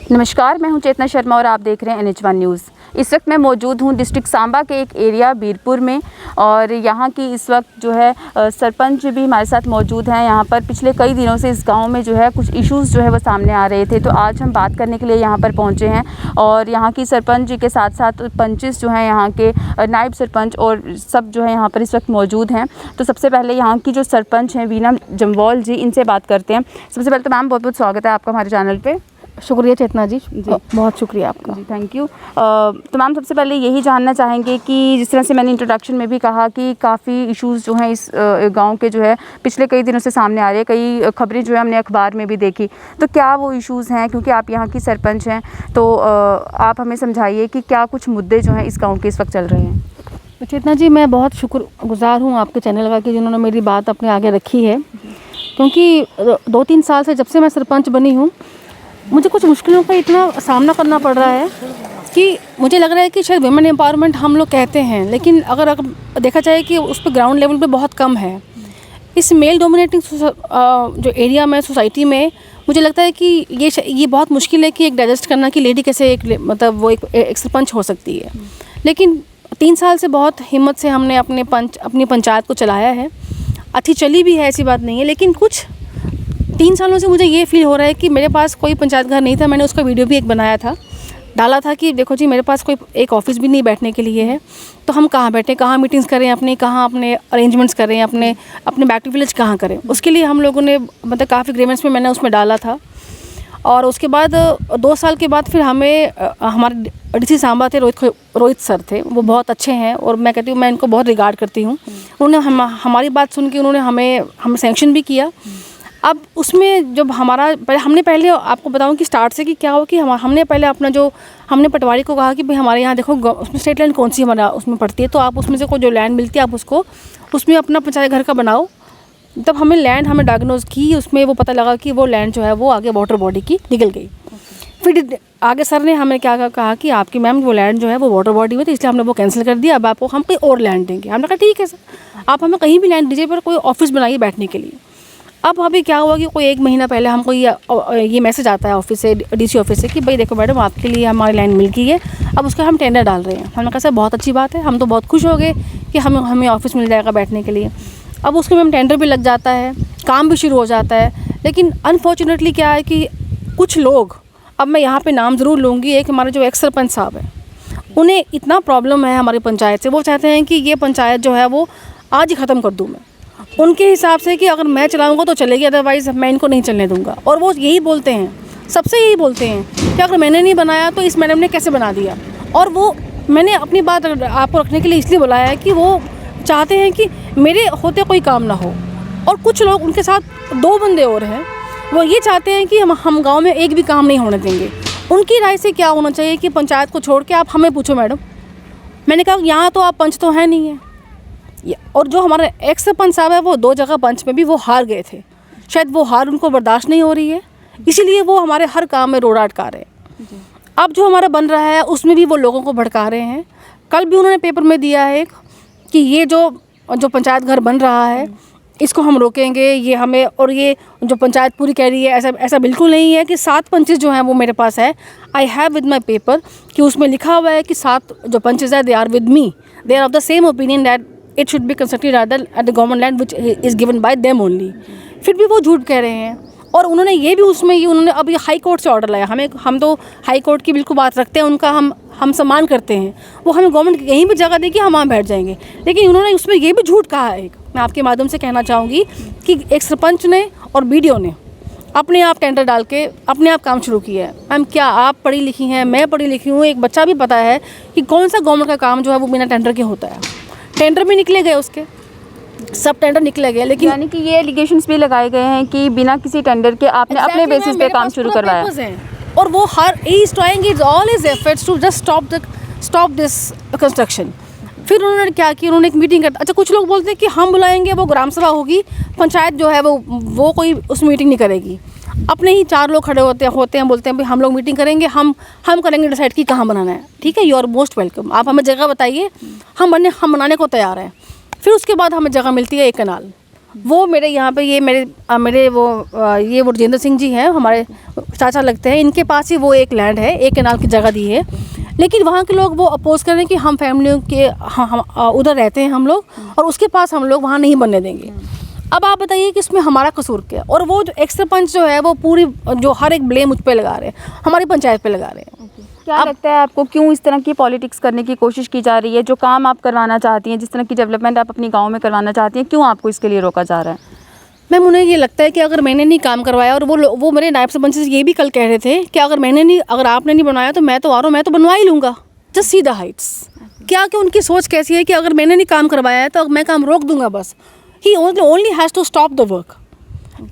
नमस्कार, मैं हूं चेतना शर्मा और आप देख रहे हैं NH1 न्यूज़। इस वक्त मैं मौजूद हूं डिस्ट्रिक्ट सांबा के एक एरिया बीरपुर में और यहां की इस वक्त जो है सरपंच भी हमारे साथ मौजूद हैं। यहां पर पिछले कई दिनों से इस गांव में जो है कुछ इश्यूज़ जो है वो सामने आ रहे थे, तो आज हम बात करने के लिए यहां पर पहुंचे हैं और यहां की सरपंच जी के साथ साथ पंचेस जो हैं, यहाँ के नायब सरपंच और सब जो है यहाँ पर इस वक्त मौजूद हैं। तो सबसे पहले यहाँ की जो सरपंच हैं वीना जम्वाल जी, इनसे बात करते हैं। सबसे पहले तो मैम बहुत बहुत स्वागत है आपका हमारे चैनल पर। शुक्रिया चेतना जी, बहुत शुक्रिया आपका जी, थैंक यू। तो मैम सबसे पहले यही जानना चाहेंगे कि जिस तरह से मैंने इंट्रोडक्शन में भी कहा कि काफ़ी इश्यूज़ जो हैं इस गांव के जो है पिछले कई दिनों से सामने आ रहे हैं, कई खबरें जो है हमने अखबार में भी देखी। तो क्या वो इश्यूज़ हैं, क्योंकि आप यहाँ की सरपंच हैं, तो आप हमें समझाइए कि क्या कुछ मुद्दे जो हैं इस गाँव के इस वक्त चल रहे हैं। चेतना जी, मैं बहुत शुक्रगुज़ार हूँ आपके चैनल का कि जिन्होंने मेरी बात अपने आगे रखी है, क्योंकि 2-3 साल से जब से मैं सरपंच बनी हूँ मुझे कुछ मुश्किलों का इतना सामना करना पड़ रहा है कि मुझे लग रहा है कि शायद वुमेन एम्पावरमेंट हम लोग कहते हैं, लेकिन अगर देखा जाए कि उस पर ग्राउंड लेवल पे बहुत कम है। इस मेल डोमिनेटिंग जो एरिया में, सोसाइटी में, मुझे लगता है कि ये बहुत मुश्किल है कि एक डाइजेस्ट करना कि लेडी कैसे एक सरपंच हो सकती है। लेकिन 3 साल से बहुत हिम्मत से हमने अपनी पंचायत को चलाया है। अच्छी चली भी है, ऐसी बात नहीं है, लेकिन कुछ 3 सालों से मुझे ये फील हो रहा है कि मेरे पास कोई पंचायत घर नहीं था। मैंने उसका वीडियो भी एक बनाया था, डाला था कि देखो जी, मेरे पास कोई एक ऑफिस भी नहीं बैठने के लिए है, तो हम कहाँ बैठें, कहाँ मीटिंग्स करें, कहाँ अपने अरेंजमेंट्स करें, अपने बैक टू विलेज कहाँ करें। उसके लिए हम लोगों ने काफ़ी ग्रीवेंस में मैंने उसमें डाला था। और उसके बाद 2 साल के बाद फिर हमें हमारे DC सांबा थे, रोहित सर थे, वो बहुत अच्छे हैं और मैं कहती हूँ मैं इनको बहुत रिगार्ड करती हूँ। उन्होंने हमारी बात सुन के उन्होंने हमें सैंक्शन भी किया। अब उसमें जब हमने पहले आपको बताऊं कि स्टार्ट से कि क्या हो कि हमने पहले हमने पटवारी को कहा कि भाई हमारे यहाँ देखो उसमें स्टेट लैंड कौन सी हमारा उसमें पड़ती है, तो आप उसमें से कोई जो लैंड मिलती है आप उसमें अपना पंचायत घर का बनाओ। तब हमें डायग्नोज की, उसमें वो पता लगा कि वो लैंड जो है वो आगे वाटर बॉडी की निकल गई। फिर आगे सर ने हमें क्या कहा कि आपकी मैम वो लैंड जो है वो वाटर बॉडी में, तो इसलिए हमने वो कैंसिल कर दिया। अब आपको हम कोई और लैंड देंगे। हमने कहा ठीक है सर, आप हमें कहीं भी लैंड दीजिए, पर कोई ऑफिस बनाइए बैठने के लिए। अब अभी क्या हुआ कि कोई 1 महीना पहले हमको ये मैसेज आता है ऑफिस से, DC ऑफिस से कि भाई देखो मैडम, आपके लिए हमारी लैंड मिल गई है, अब उसका हम टेंडर डाल रहे हैं। हमने कहा सर बहुत अच्छी बात है, हम तो बहुत खुश हो गए कि हमें ऑफिस मिल जाएगा बैठने के लिए। अब उसके में टेंडर भी लग जाता है, काम भी शुरू हो जाता है, लेकिन अनफॉर्चुनेटली क्या है कि कुछ लोग, अब मैं यहाँ पर नाम ज़रूर लूँगी, एक हमारे जो एक्स सरपंच साहब हैं, उन्हें इतना प्रॉब्लम है हमारी पंचायत से। वो चाहते हैं कि ये पंचायत जो है वो आज ही ख़त्म कर दूँ मैं, उनके हिसाब से कि अगर मैं चलाऊंगा तो चलेगी, अदरवाइज़ मैं इनको नहीं चलने दूंगा। और वो यही बोलते हैं, सबसे यही बोलते हैं कि अगर मैंने नहीं बनाया तो इस मैडम ने कैसे बना दिया। और वो मैंने अपनी बात आपको रखने के लिए इसलिए बुलाया है कि वो चाहते हैं कि मेरे होते कोई काम ना हो। और कुछ लोग, उनके साथ 2 बंदे और हैं, वो ये चाहते हैं कि हम गाँव में एक भी काम नहीं होने देंगे। उनकी राय से क्या होना चाहिए कि पंचायत को छोड़ के आप हमें पूछो मैडम। मैंने कहा यहाँ तो आप पंच तो हैं नहीं है। और जो हमारे एक्स सरपंच साहब है वो 2 जगह पंच में भी वो हार गए थे। शायद वो हार उनको बर्दाश्त नहीं हो रही है, इसीलिए वो हमारे हर काम में रोड़ा अटका रहे हैं। अब जो हमारा बन रहा है उसमें भी वो लोगों को भड़का रहे हैं। कल भी उन्होंने पेपर में दिया है कि ये जो पंचायत घर बन रहा है इसको हम रोकेंगे, ये हमें, और ये जो पंचायत पूरी कह रही है ऐसा बिल्कुल नहीं है। कि 7 पंचेस जो हैं वो मेरे पास है, I have with my paper, कि उसमें लिखा हुआ है कि 7 जो पंचेस है they are with me, they are of the same opinion that it should be constructed at the government land which is given by them only। फिर भी वो झूठ कह रहे हैं। और उन्होंने ये भी उन्होंने अभी हाई कोर्ट से ऑर्डर लाया। हम तो हाई कोर्ट की बिल्कुल बात रखते हैं, उनका हम सम्मान करते हैं। वो हमें गवर्नमेंट कहीं भी जगह देगी हम वहाँ बैठ जाएंगे, लेकिन उन्होंने उसमें ये भी झूठ कहा है। मैं आपके माध्यम से कहना चाहूँगी कि एक सरपंच ने और BDO ने अपने आप टेंडर डाल के अपने आप काम शुरू किया है। मैम, क्या आप पढ़ी लिखी हैं, मैं पढ़ी लिखी हूँ, एक बच्चा भी पता है कि कौन सा गवर्नमेंट का काम जो है वो बिना टेंडर के होता है। टेंडर भी निकले गए, उसके सब टेंडर निकले गए, लेकिन यानी कि ये एलिगेशंस भी लगाए गए हैं कि बिना किसी टेंडर के आपने अपने बेसिस पे काम शुरू करवाया। और वो he is trying is all his efforts to just stop this construction. फिर उन्होंने क्या किया, उन्होंने एक मीटिंग कर, अच्छा कुछ लोग बोलते हैं कि हम बुलाएंगे, वो ग्राम सभा होगी, पंचायत जो है वो कोई उस मीटिंग नहीं करेगी। अपने ही 4 लोग खड़े होते हैं, बोलते हैं भाई हम लोग मीटिंग करेंगे, हम करेंगे डिसाइड कि कहाँ बनाना है। ठीक है, यू आर मोस्ट वेलकम, आप हमें जगह बताइए, हम बनाने को तैयार हैं। फिर उसके बाद हमें जगह मिलती है एक कनाल, वो मेरे यहाँ पे ये मेरे वो राजेंद्र सिंह जी हैं, हमारे चाचा लगते हैं, इनके पास ही वो एक लैंड है, एक कैनाल की जगह दी है, लेकिन वहाँ के लोग वो अपोज कर रहे हैं कि हम फैमिलियों के हम उधर रहते हैं हम लोग, और उसके पास हम लोग वहाँ नहीं बनने देंगे। अब आप बताइए कि इसमें हमारा कसूर क्या है? और वो जो एक्स सरपंच जो है वो पूरी जो हर एक ब्लेम मुझ पे लगा रहे हैं, हमारी पंचायत पे लगा रहे हैं। क्या लगता है आपको, क्यों इस तरह की पॉलिटिक्स करने की कोशिश की जा रही है? जो काम आप करवाना चाहती हैं, जिस तरह की डेवलपमेंट आप अपनी गांव में करवाना चाहती हैं, क्यों आपको इसके लिए रोका जा रहा है? मैम, उन्हें ये लगता है कि अगर मैंने नहीं काम करवाया, और वो मेरे नायब सरपंच से ये भी कल कह रहे थे कि अगर आपने नहीं बनाया तो मैं तो आ रहा हूँ, मैं तो बनवा ही लूँगा, जस्ट सी द हाइट्स। क्या कि उनकी सोच कैसी है कि अगर मैंने नहीं काम करवाया है तो मैं काम रोक दूंगा बस। He only has to stop the work.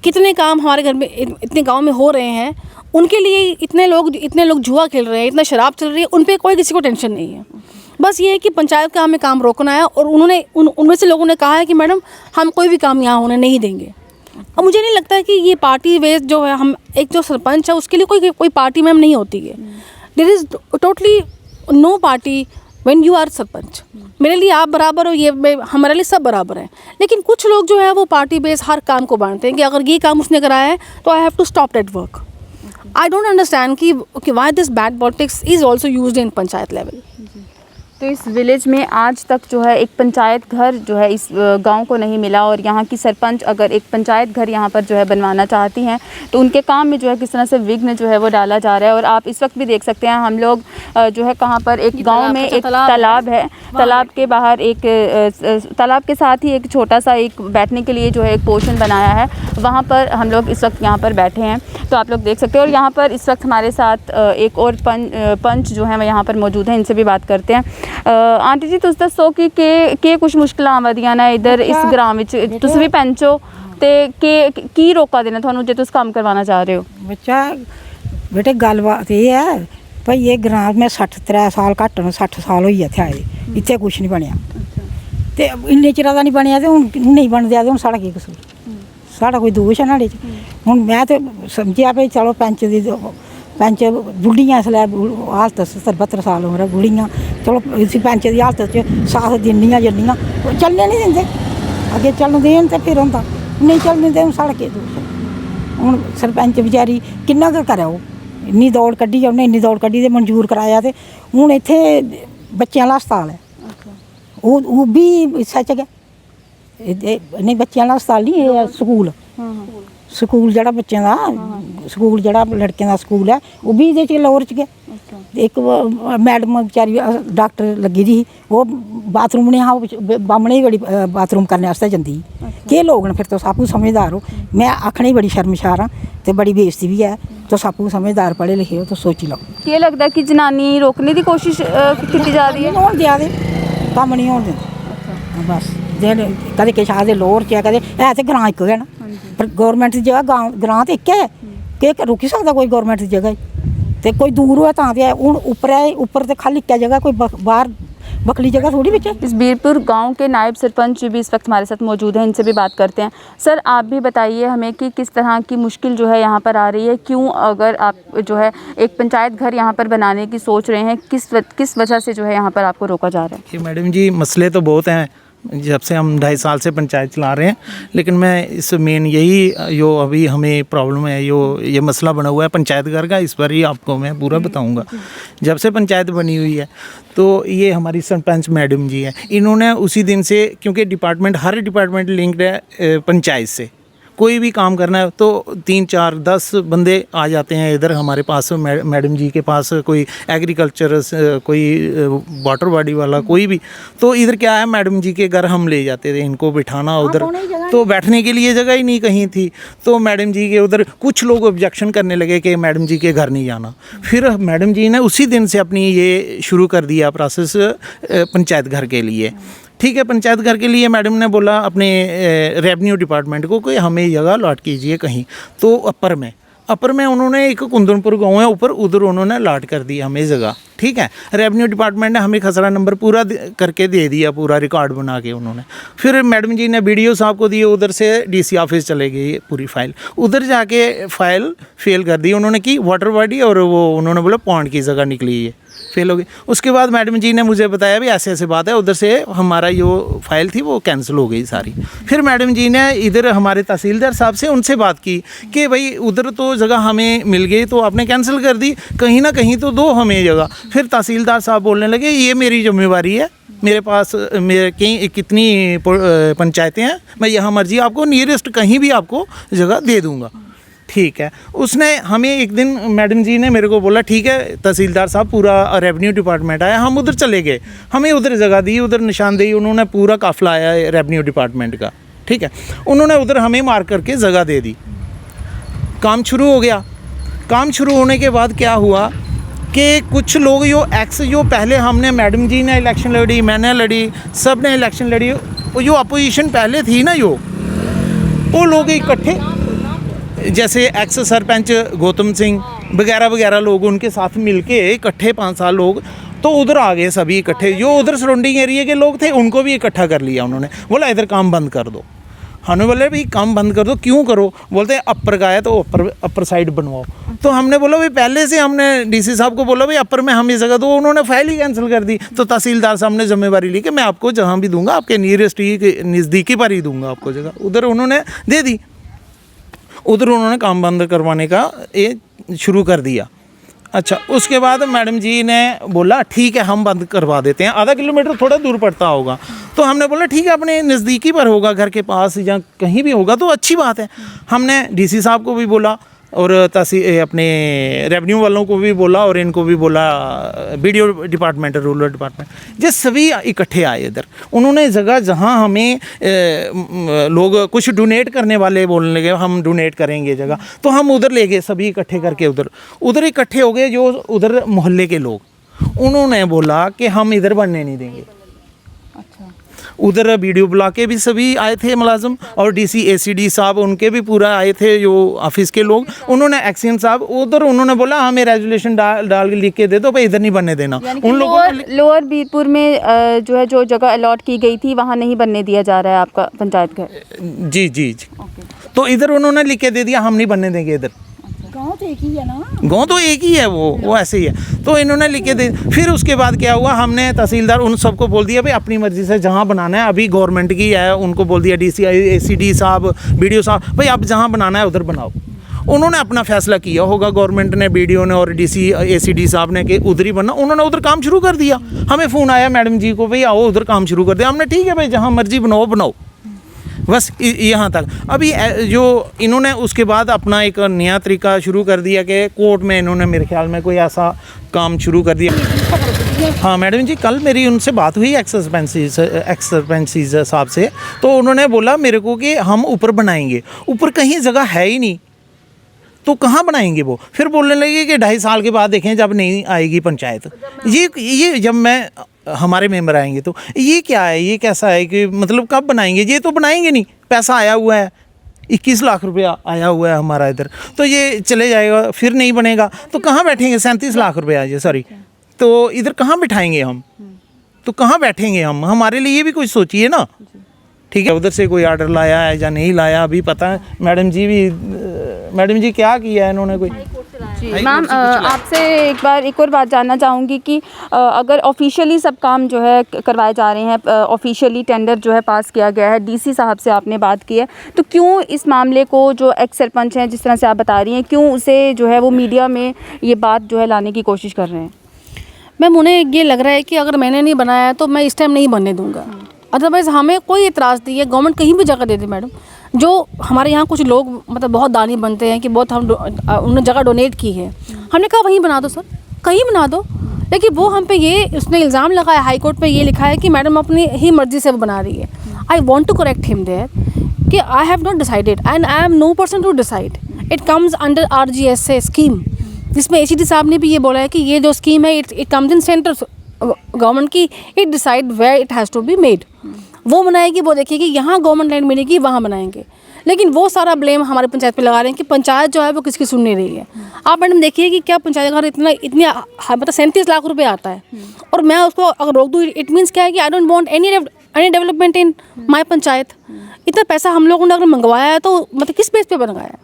कितने काम हमारे घर में इतने गांव में हो रहे हैं, उनके लिए इतने लोग जुआ खेल रहे हैं, इतना शराब चल रही है, उन पे कोई किसी को टेंशन नहीं है। बस ये है कि पंचायत का हमें काम रोकना है, और उनमें से लोगों ने कहा है कि मैडम हम कोई भी काम यहाँ होने नहीं देंगे। अब मुझे नहीं लगता है कि ये पार्टी बेस्ड जो है, हम एक जो सरपंच है उसके लिए कोई पार्टी मैम नहीं होती है। There is totally no party when you are sarpanch. मेरे लिए आप बराबर हो, हमारे लिए सब बराबर हैं। लेकिन कुछ लोग जो है वो पार्टी बेस हर काम को बांटते हैं कि अगर ये काम उसने कराया है तो I have to stop that work. I don't understand कि why this bad politics is also used in panchayat level. तो इस विलेज में आज तक जो है एक पंचायत घर जो है इस गांव को नहीं मिला, और यहाँ की सरपंच अगर एक पंचायत घर यहाँ पर जो है बनवाना चाहती हैं तो उनके काम में जो है किस तरह से विघ्न जो है वो डाला जा रहा है। और आप इस वक्त भी देख सकते हैं, हम लोग जो है कहाँ पर एक गांव में एक तालाब है, तालाब के बाहर एक तालाब के साथ ही एक छोटा सा एक बैठने के लिए जो है एक पोर्शन बनाया है, वहाँ पर हम लोग इस वक्त यहाँ पर बैठे हैं। तो आप लोग देख सकते हैं, और यहाँ पर इस वक्त हमारे साथ एक और पंच जो है वो यहाँ पर मौजूद हैं, इनसे भी बात करते हैं। आंटी जी, तुस दसो कि के कुछ मुश्किल आवादियां ने इधर इस ग्राम विच, तुस भी पैंच हो, ते की रोका देना थानू जे तुस काम करवाना चाह रहे हो? बच्चा बेटे गलबात ये है भाई, ये ग्राम में 63 साल घट्ट 60 साल होई इत्थे आए, इत्थे कुछ नहीं बनया, ते इन्ने चिरा दा नहीं बनया ते हुण नहीं बन दिया ते हुण साढ़ा की कसूर? साढ़ा कोई दोष है नाड़े च? हुण मैं ते समझिया भाई चलो पैंच बुढ़ियां इसलै हालत 70-72 साल उम्र है, बुढ़ियां चलो इसी पैंच की हालत च साथ दिन्नियां जन्नियां, चलने नहीं दिंदे, अगे चलन देन ते फिर होंदा, नहीं चलने दे साढ़ा केह् दोष? हुण सरपंच बेचारी किन्ना गै करै, ओह् इन्नी दौड़ कड्ढी, उन्नै इन्नी दौड़ कड्ढी ते मंजूर कराया, ते हुण इत्थे बच्चें आह्ला हस्पताल है, ओह् बी सच गै नहीं, बच्चें आह्ला हस्पताल नहीं, स्कूल स्कूल जेह्ड़ा बच्चें दा स्कूल जेह्ड़ा लड़कें दा स्कूल है ओह् बी एह्दे च लाहौर च गै। इक मैडम बेचारी डॉक्टर लग्गी दी ही, ओह् बाथरूम नहीं हा, बामने बड़ी बाथरूम करने आस्तै जंदी ही। केह् लोग न फिर, तुस आपूं समझदार हो, मैं आखने बड़ी शर्मशार हाँ, ते बड़ी बेइज्जती भी है, तुस आपूं समझदार पढ़े लिखे हो तो सोची लो। केह् लगदा कि जनानी रोकने की कोशिश की जा रही है? नहीं होन देआ दे, कम्म नहीं होन दिंदे, बस कदें किश आखदे लाहौर च है, कदें है ते ग्रां इक गै ना, पर गौरमेंट दी जगह ग्रां ते इक है, केह् रुकी सकदा कोई गौरमेंट दी जगह? ते कोई दूर होए तां ते हुण उप्पर ते खाली इक्कै जगह, कोई बाहर बखली जगह थोड़ी बिच। इस बीरपुर गांव के नायब सरपंच भी इस वक्त हमारे साथ मौजूद हैं, इनसे भी बात करते हैं। सर, आप भी बताइए हमें कि किस तरह की मुश्किल जो है यहाँ पर आ रही है, क्यों अगर आप जो है एक पंचायत घर यहाँ पर बनाने की सोच रहे हैं, किस वजह से जो है यहाँ पर आपको रोका जा रहा है? मैडम जी, मसले तो बहुत हैं, जब से हम 2.5 साल से पंचायत चला रहे हैं, लेकिन मैं इस मेन यही जो अभी हमें प्रॉब्लम है, ये मसला बना हुआ है पंचायत घर का, इस पर ही आपको मैं पूरा बताऊंगा। जब से पंचायत बनी हुई है तो ये हमारी सरपंच मैडम जी हैं, इन्होंने उसी दिन से, क्योंकि हर डिपार्टमेंट लिंक्ड है पंचायत से, कोई भी काम करना है तो 3-4-10 बंदे आ जाते हैं इधर हमारे पास, मैडम जी के पास, कोई एग्रीकल्चर, कोई वाटर बॉडी वाला, कोई भी, तो इधर क्या है, मैडम जी के घर हम ले जाते थे इनको बिठाना, उधर तो बैठने के लिए जगह ही नहीं कहीं थी, तो मैडम जी के उधर कुछ लोग ऑब्जेक्शन करने लगे कि मैडम जी के घर नहीं जाना। फिर मैडम जी ने उसी दिन से अपनी ये शुरू कर दिया प्रोसेस पंचायत घर के लिए। ठीक है, पंचायत घर के लिए मैडम ने बोला अपने रेवेन्यू डिपार्टमेंट को कि हमें जगह अलॉट कीजिए कहीं, तो अपर में उन्होंने एक कुंदनपुर गांव है ऊपर, उधर उन्होंने अलॉट कर दी हमें जगह। ठीक है। रेवेन्यू डिपार्टमेंट ने हमें खसरा नंबर पूरा करके दे दिया, पूरा रिकॉर्ड बना के उन्होंने। फिर मैडम जी ने वीडियो साहब को दिए, उधर से डीसी ऑफिस चले गई पूरी फाइल, उधर जाके फाइल फेल कर दी उन्होंने की वाटर बॉडी, और वो उन्होंने बोला पॉइंट की जगह निकली है, फेल हो गई। उसके बाद मैडम जी ने मुझे बताया भी ऐसे ऐसे बात है, उधर से हमारा जो फाइल थी वो कैंसिल हो गई सारी। फिर मैडम जी ने इधर हमारे तहसीलदार साहब से उनसे बात की कि भाई उधर तो जगह हमें मिल गई तो आपने कैंसिल कर दी, कहीं ना कहीं तो दो हमें जगह। फिर तहसीलदार साहब बोलने लगे ये मेरी जिम्मेवारी है, मेरे पास मेरे कितनी पंचायतें हैं, मैं यहाँ मर्जी आपको नियरेस्ट कहीं भी आपको जगह दे दूँगा। ठीक है। उसने हमें एक दिन मैडम जी ने मेरे को बोला ठीक है, तहसीलदार साहब पूरा रेवेन्यू डिपार्टमेंट आया, हम उधर चले गए, हमें उधर जगह दी, उधर निशानदेही उन्होंने पूरा काफिला आया है रेवेन्यू डिपार्टमेंट का, ठीक है। उन्होंने उधर हमें मार्क करके जगह दे दी, काम शुरू हो गया। काम शुरू होने के बाद क्या हुआ कि कुछ लोग जो पहले हमने मैडम जी ने इलेक्शन लड़ी, मैंने लड़ी, सब ने इलेक्शन लड़ी, जो अपोजिशन पहले थी ना वो लोग इकट्ठे, जैसे एक्स सरपंच गौतम सिंह वगैरह वगैरह लोग उनके साथ मिलके इकट्ठे 5 साल लोग तो उधर आ गए सभी इकट्ठे। जो उधर सराउंडिंग एरिया के लोग थे उनको भी इकट्ठा कर लिया उन्होंने, बोला इधर काम बंद कर दो। हमने बोले भाई काम बंद कर दो, क्यों करो? बोलते अपर का है तो अपर साइड बनवाओ। तो हमने बोला भाई पहले से हमने डीसी साहब को बोला भाई अपर में हम ये जगह दो, उन्होंने फाइल ही कैंसिल कर दी। तो तहसीलदार साहब ने जिम्मेवारी ली कि मैं आपको जहाँ भी दूंगा आपके नियरेस्ट ही नज़दीकी पर ही दूंगा आपको जगह, उधर उन्होंने दे दी। उधर उन्होंने काम बंद करवाने का ये शुरू कर दिया। अच्छा, उसके बाद मैडम जी ने बोला ठीक है हम बंद करवा देते हैं, आधा किलोमीटर थोड़ा दूर पड़ता होगा। तो हमने बोला ठीक है अपने नज़दीकी पर होगा, घर के पास या कहीं भी होगा तो अच्छी बात है। हमने डीसी साहब को भी बोला और अपने रेवेन्यू वालों को भी बोला और इनको भी बोला, वीडियो डिपार्टमेंट, रूरल डिपार्टमेंट, ये सभी इकट्ठे आए इधर। उन्होंने जगह जहां हमें लोग कुछ डोनेट करने वाले बोलने लगे हम डोनेट करेंगे जगह, तो हम उधर ले गए सभी इकट्ठे करके। उधर इकट्ठे हो गए जो उधर मोहल्ले के लोग, उन्होंने बोला कि हम इधर बनने नहीं देंगे। उधर वीडियो बुला के भी सभी आए थे मुलाजिम, और डीसी एसीडी साहब उनके भी पूरा आए थे जो ऑफिस के लोग। उन्होंने एक्सीएम साहब उधर उन्होंने बोला हमें रेजोल्यूशन डाल के लिख के दे दो भाई इधर नहीं बनने देना। उन लोगों लोअर बीरपुर में जो जगह अलॉट की गई थी वहाँ नहीं बनने दिया जा रहा है आपका पंचायत घर? जी जी जी। तो इधर उन्होंने लिख के दे दिया हम नहीं बनने देंगे इधर। गाँव तो एक ही है ना, गाँव तो एक ही है, वो ऐसे ही है। तो इन्होंने लिख के दे। फिर उसके बाद क्या हुआ, हमने तहसीलदार उन सबको बोल दिया भाई अपनी मर्जी से जहाँ बनाना है, अभी गवर्नमेंट की है, उनको बोल दिया डीसी एसीडी साहब, बीडीओ साहब, भाई आप जहाँ बनाना है उधर बनाओ। उन्होंने अपना फैसला किया होगा गवर्नमेंट ने, बीडीओ ने और डीसी एसीडी साहब ने कि उधर ही बनना। उन्होंने उधर काम शुरू कर दिया। हमें फ़ोन आया मैडम जी को भाई आओ उधर काम शुरू कर दिया। हमने ठीक है भाई जहाँ मर्जी बनाओ, बस यहाँ तक। अभी जो इन्होंने उसके बाद अपना एक नया तरीका शुरू कर दिया कि कोर्ट में इन्होंने मेरे ख्याल में कोई ऐसा काम शुरू कर दिया। हाँ मैडम जी, कल मेरी उनसे बात हुई एक्स सरपंच साहब से, तो उन्होंने बोला मेरे को कि हम ऊपर बनाएंगे, ऊपर कहीं जगह है ही नहीं तो कहाँ बनाएंगे वो। फिर बोलने लगे कि 2.5 साल के बाद देखें जब नहीं आएगी पंचायत। ये जब मैं हमारे मेंबर आएंगे तो ये क्या है, ये कैसा है कि मतलब कब बनाएंगे? ये तो बनाएंगे नहीं, पैसा आया हुआ है 21 लाख रुपया आया हुआ है हमारा इधर, तो ये चले जाएगा फिर नहीं बनेगा तो कहाँ बैठेंगे? 37 लाख रुपया ये सॉरी, तो इधर कहाँ बिठाएंगे हम? तो कहाँ बैठेंगे हम? हमारे लिए भी कुछ सोचिए ना। ठीक है, उधर से कोई ऑर्डर लाया है या नहीं लाया अभी पता है। मैडम जी क्या किया है इन्होंने कोई? मैम आपसे एक और बात जानना चाहूँगी कि अगर ऑफिशियली सब काम जो है करवाए जा रहे हैं, ऑफिशियली टेंडर जो है पास किया गया है, डीसी साहब से आपने बात की है, तो क्यों इस मामले को जो एक्स सरपंच हैं जिस तरह से आप बता रही हैं, क्यों उसे जो है वो मीडिया में ये बात जो है लाने की कोशिश कर रहे हैं? मैम उन्हें ये लग रहा है कि अगर मैंने नहीं बनाया तो मैं इस टाइम नहीं बनने दूंगा। अदरवाइज़ हमें कोई इतराज़ नहीं है, गवर्नमेंट कहीं भी जगह दे दे मैडम। जो हमारे यहाँ कुछ लोग मतलब बहुत दानी बनते हैं कि बहुत उन्होंने जगह डोनेट की है, हमने कहा वहीं बना दो सर, कहीं बना दो। लेकिन वो हम पे ये उसने इल्ज़ाम लगाया, हाई कोर्ट पे ये लिखा है कि मैडम अपनी ही मर्ज़ी से वो बना रही है। I want to correct him there कि I have not decided and I am no person to decide. It comes under RGSA scheme, जिसमें ACD साहब ने भी ये बोला है कि ये जो स्कीम है it comes in centre government की, it decide where it has to be made. वो बनाएगी, वो देखेगी यहाँ गवर्नमेंट लैंड मिलेगी वहाँ बनाएंगे। लेकिन वो सारा ब्लेम हमारे पंचायत पे लगा रहे हैं कि पंचायत जो है वो किसकी सुन नहीं रही है। आप मैडम देखिए कि क्या पंचायत घर इतनी मतलब 37 लाख रुपए आता है और मैं उसको अगर रोक दूँ, इट मीन्स क्या है कि I don't want any development in my panchayat. इतना पैसा हम लोगों ने अगर मंगवाया है तो मतलब किस बेस पे मंगवाया है?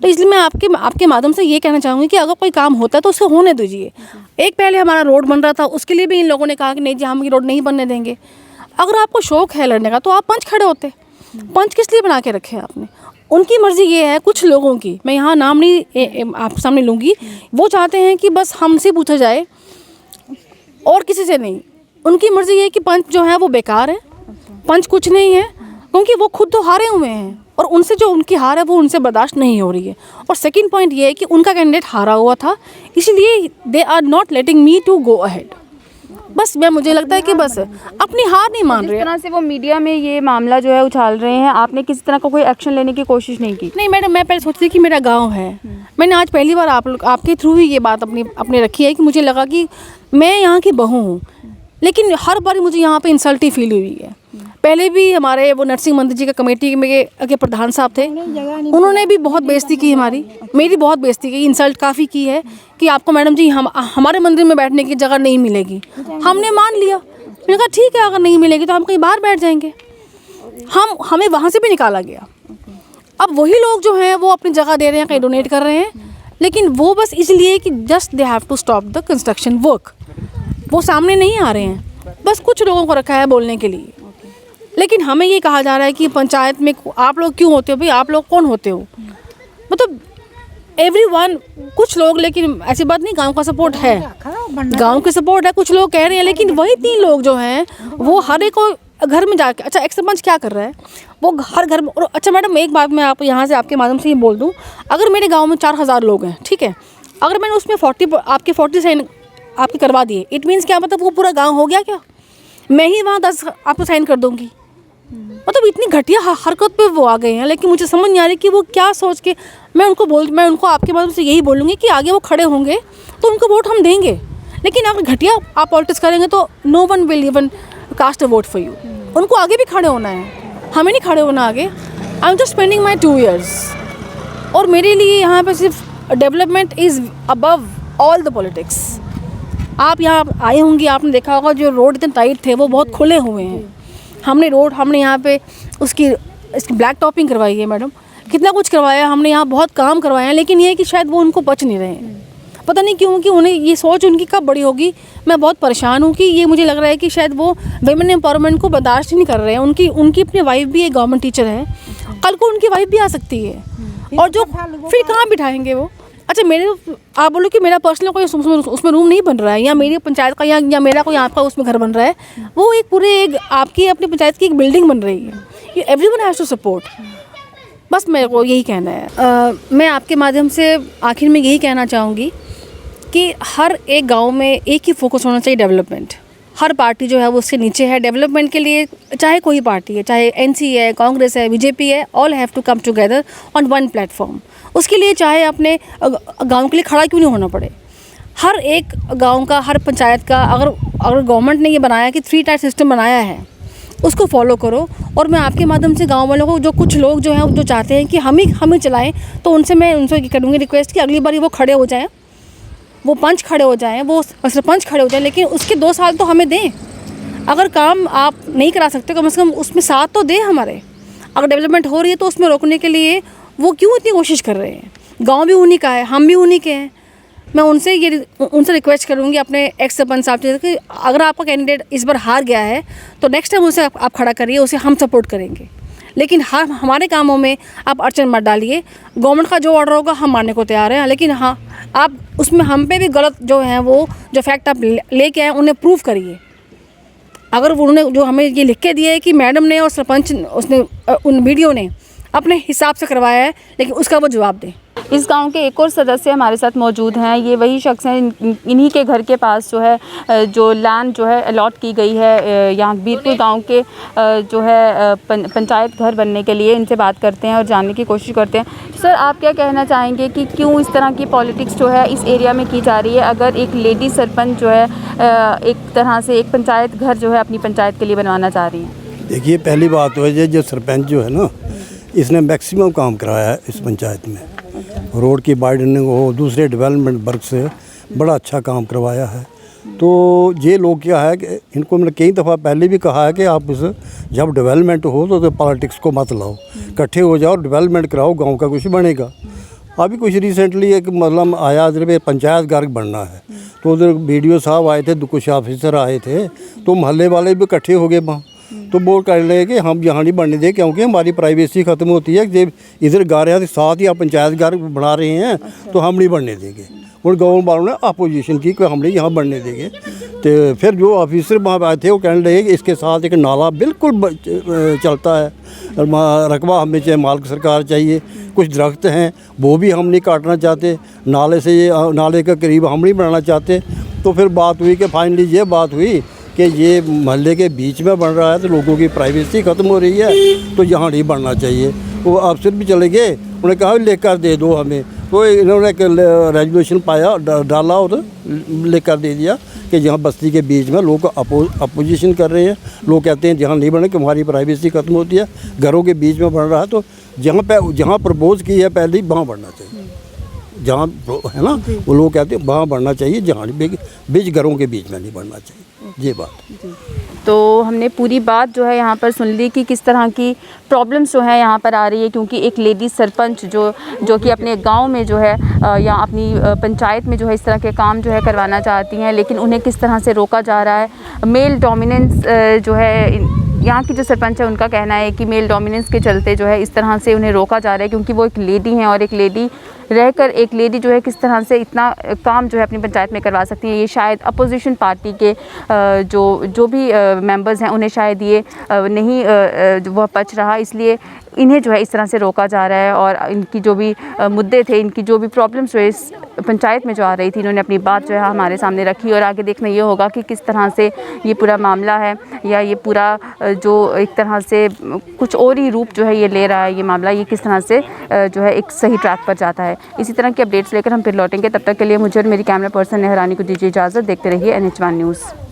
तो इसलिए मैं आपके माध्यम से ये कहना चाहूँगी कि अगर कोई काम होता है तो उसको होने दीजिए। एक पहले हमारा रोड बन रहा था, उसके लिए भी इन लोगों ने कहा कि नहीं जी हम ये रोड नहीं बनने देंगे। अगर आपको शौक है लड़ने का तो आप पंच खड़े होते। पंच किस लिए बना के रखे हैं आपने? उनकी मर्जी ये है, कुछ लोगों की, मैं यहाँ नाम नहीं आप सामने लूँगी, वो चाहते हैं कि बस हमसे पूछा जाए और किसी से नहीं। उनकी मर्जी ये है कि पंच जो है वो बेकार है, पंच कुछ नहीं है, क्योंकि वो खुद तो हारे हुए हैं और उनसे जो उनकी हार है वो उनसे बर्दाश्त नहीं हो रही है। और सेकंड पॉइंट ये है कि उनका कैंडिडेट हारा हुआ था, इसलिए they are not letting me to go ahead. बस मुझे लगता है कि बस अपनी हार नहीं मान रहे। जिस तरह से वो मीडिया में ये मामला जो है उछाल रहे हैं, आपने किसी तरह का कोई एक्शन लेने की कोशिश नहीं की? नहीं मैडम, मैं पहले सोचती थी कि मेरा गांव है। मैंने आज पहली बार आपके थ्रू ही ये बात अपने रखी है कि मुझे लगा कि मैं यहाँ की बहू हूँ, लेकिन हर बार मुझे यहाँ पे इंसल्ट ही फील हुई है। पहले भी हमारे वो नरसिंह मंदिर जी का कमेटी के प्रधान साहब थे, उन्होंने भी बहुत बेइज्जती की हमारी, मेरी बहुत बेइज्जती की, इंसल्ट काफ़ी की है कि आपको मैडम जी हमारे मंदिर में बैठने की जगह नहीं मिलेगी। हमने मान लिया, मैंने कहा ठीक है अगर नहीं मिलेगी तो हम कहीं बाहर बैठ जाएंगे। हमें वहाँ से भी निकाला गया। अब वही लोग जो हैं वो अपनी जगह दे रहे हैं, कहीं डोनेट कर रहे हैं, लेकिन वो बस इसलिए कि just they have to stop the construction work. वो सामने नहीं आ रहे हैं, बस कुछ लोगों को रखा है बोलने के लिए। लेकिन हमें ये कहा जा रहा है कि पंचायत में आप लोग क्यों होते हो? भाई आप लोग कौन होते हो? मतलब एवरीवन, कुछ लोग, लेकिन ऐसी बात नहीं, गांव का सपोर्ट है, गांव के सपोर्ट है, कुछ लोग कह रहे हैं, लेकिन वही 3 लोग जो हैं वो हर एक को घर में जाके, अच्छा एक सरपंच क्या कर रहा है, वो हर घर में। और अच्छा मैडम एक बात मैं आप यहाँ से आपके माध्यम से ये बोल दूँ, अगर मेरे गाँव में 4000 लोग हैं, ठीक है, अगर मैंने उसमें 40 साइन आपके करवा दिए, इट मीन्स क्या, मतलब वो पूरा गाँव हो गया क्या? मैं ही वहाँ 10 आपको साइन कर दूँगी? मतलब इतनी घटिया हरकत पे वो आ गए हैं। लेकिन मुझे समझ नहीं आ रही कि वो क्या सोच के, मैं उनको आपके माध्यम से यही बोलूँगी कि आगे वो खड़े होंगे तो उनको वोट हम देंगे, लेकिन अगर घटिया आप पॉलिटिक्स करेंगे तो no one will even cast a vote for you. उनको आगे भी खड़े होना है, हमें नहीं खड़े होना आगे। I am just spending my 2 years और मेरे लिए यहाँ पे सिर्फ development is above all the politics. आप यहाँ आए होंगे, आपने देखा होगा जो रोड इतने टाइट थे वो बहुत खुले हुए हैं। हमने यहाँ पे इसकी ब्लैक टॉपिंग करवाई है मैडम, कितना कुछ करवाया हमने, यहाँ बहुत काम करवाए हैं, लेकिन ये है कि शायद वो उनको बच नहीं रहे हैं। पता नहीं क्यों कि उन्हें ये सोच उनकी कब बड़ी होगी। मैं बहुत परेशान हूँ कि ये मुझे लग रहा है कि शायद वो वेमेन एम्पावरमेंट को बर्दाश्त नहीं कर रहे हैं। उनकी अपनी वाइफ भी एक गवर्नमेंट टीचर है, कल को उनकी वाइफ भी आ सकती है, और जो फिर कहाँ बिठाएंगे वो? अच्छा आप बोलो कि मेरा पर्सनल कोई उसमें रूम नहीं बन रहा है, या मेरी पंचायत का या मेरा कोई आपका उसमें घर बन रहा है, वो एक पूरे आपकी अपनी पंचायत की एक बिल्डिंग बन रही है। Everyone has to support. बस मेरे को यही कहना है। मैं आपके माध्यम से आखिर में यही कहना चाहूँगी कि हर एक गाँव में एक ही फोकस होना चाहिए, डेवलपमेंट। हर पार्टी जो है वो उसके नीचे है डेवलपमेंट के लिए, चाहे कोई पार्टी है, चाहे एनसी है, कांग्रेस है, बीजेपी है, all have to come together on one platform. उसके लिए चाहे अपने गांव के लिए खड़ा क्यों नहीं होना पड़े। हर एक गांव का, हर पंचायत का, अगर गवर्नमेंट ने ये बनाया कि 3 टायर सिस्टम बनाया है, उसको फॉलो करो। और मैं आपके माध्यम से गांव वालों को, जो कुछ लोग जो हैं जो चाहते हैं कि हम ही चलाएं, तो मैं उनसे करूँगी रिक्वेस्ट कि अगली बार वो खड़े हो जाएँ, वो पंच खड़े हो जाएं, वो सरपंच खड़े हो जाएं, लेकिन उसके 2 साल तो हमें दें। अगर काम आप नहीं करा सकते कम से कम उसमें साथ तो दें हमारे। अगर डेवलपमेंट हो रही है तो उसमें रोकने के लिए वो क्यों इतनी कोशिश कर रहे हैं? गांव भी उन्हीं का है, हम भी उन्हीं के हैं। मैं उनसे रिक्वेस्ट करूंगी अपने एक्स सरपंच साहब से कि अगर आपका कैंडिडेट इस बार हार गया है तो नेक्स्ट टाइम उसे आप खड़ा करिए, उसे हम सपोर्ट करेंगे, लेकिन हमारे कामों में आप अड़चन मत डालिए। गवर्नमेंट का जो ऑर्डर होगा हम मानने को तैयार हैं, लेकिन हाँ आप उसमें हम पे भी गलत जो है वो जो फैक्ट आप लेके आए उन्हें प्रूव करिए। अगर उन्होंने जो हमें ये लिख के दिया है कि मैडम ने और सरपंच उन वीडियो ने अपने हिसाब से करवाया है, लेकिन उसका वो जवाब दें। इस गांव के एक और सदस्य हमारे साथ मौजूद हैं। ये वही शख्स हैं, इन्हीं के घर के पास जो है जो लैंड जो है अलॉट की गई है यहाँ बीरपुर गांव के जो है पंचायत घर बनने के लिए। इनसे बात करते हैं और जानने की कोशिश करते हैं। सर, आप क्या कहना चाहेंगे कि क्यों इस तरह की पॉलिटिक्स जो है इस एरिया में की जा रही है? अगर एक लेडी सरपंच जो है एक तरह से एक पंचायत घर जो है अपनी पंचायत के लिए बनवाना चाह रही है। देखिए, पहली बात तो है जो सरपंच जो है ना, इसने मैक्सिमम काम कराया है इस पंचायत में। रोड की वाइडनिंग हो, दूसरे डेवलपमेंट वर्क से बड़ा अच्छा काम करवाया है। तो ये लोग क्या है कि इनको मैंने कई दफ़ा पहले भी कहा है कि आप इस जब डेवलपमेंट हो तो पॉलिटिक्स को मत लाओ, इकट्ठे हो जाओ, डेवलपमेंट कराओ, गांव का कुछ बनेगा। अभी कुछ रिसेंटली एक मतलब आया इधर पे पंचायत घर बनना है, तो उधर BDO साहब आए थे, कुछ ऑफिसर आए थे, तो मोहल्ले वाले भी इकट्ठे हो गए वहाँ। तो वो कह रहे कि हम यहाँ नहीं बनने दें क्योंकि हमारी प्राइवेसी ख़त्म होती है, जब इधर गा रहे हैं साथ ही आप पंचायत घर बना रहे हैं तो हम नहीं बनने देंगे। और गाँव वालों ने अपोजिशन की कि हम नहीं यहाँ बनने देंगे। तो फिर जो ऑफिसर वहाँ आए थे वो कहने लगे कि इसके साथ एक नाला बिल्कुल चलता है, रकबा हमें चाहिए, मालिक सरकार चाहिए, कुछ दरख्त हैं वो भी हम नहीं काटना चाहते, नाले से ये नाले के करीब हम नहीं बनाना चाहते। तो फिर बात हुई कि फाइनली ये बात हुई कि ये मोहल्ले के बीच में बन रहा है तो लोगों की प्राइवेसी ख़त्म हो रही है, तो यहाँ नहीं बनना चाहिए। वो अफसर भी चले गए, उन्होंने कहा लेकर दे दो हमें, तो इन्होंने एक रेजोल्यूशन पाया डाला और लेकर दे दिया कि जहाँ बस्ती के बीच में लोग अपोजिशन कर रहे हैं, लोग कहते हैं जहाँ नहीं बने कि हमारी प्राइवेसी ख़त्म होती है, घरों के बीच में बन रहा है, तो जहाँ प्रपोज की है पहले ही वहाँ बढ़ना चाहिए, जहाँ है ना वो लोग कहते हैं वहाँ बढ़ना चाहिए, जहाँ बीच घरों के बीच में नहीं बढ़ना चाहिए। ये बात तो हमने पूरी बात जो है यहाँ पर सुन ली कि किस तरह की प्रॉब्लम्स जो है यहाँ पर आ रही है, क्योंकि एक लेडी सरपंच जो कि अपने गांव में जो है या अपनी पंचायत में जो है इस तरह के काम जो है करवाना चाहती हैं, लेकिन उन्हें किस तरह से रोका जा रहा है। मेल डोमिनेंस जो है यहाँ की जो सरपंच है उनका कहना है कि मेल डोमिनेंस के चलते जो है इस तरह से उन्हें रोका जा रहा है, क्योंकि वो एक लेडी हैं और एक लेडी रहकर एक लेडी जो है किस तरह से इतना काम जो है अपनी पंचायत में करवा सकती हैं। ये शायद अपोजिशन पार्टी के जो भी मेंबर्स हैं उन्हें शायद ये नहीं वह पच रहा, इसलिए इन्हें जो है इस तरह से रोका जा रहा है। और इनकी जो भी मुद्दे थे, इनकी जो भी प्रॉब्लम्स हुए इस पंचायत में जो आ रही थी, इन्होंने अपनी बात जो है हमारे सामने रखी। और आगे देखना ये होगा कि किस तरह से ये पूरा मामला है या ये पूरा जो एक तरह से कुछ और ही रूप जो है ये ले रहा है ये मामला, ये किस तरह से जो है एक सही ट्रैक पर जाता है। इसी तरह की अपडेट्स लेकर हम फिर लौटेंगे, तब तक के लिए मुझे और मेरी कैमरा पर्सन नेहरानी को दीजिए इजाज़त। देखते रहिए NH1 न्यूज़।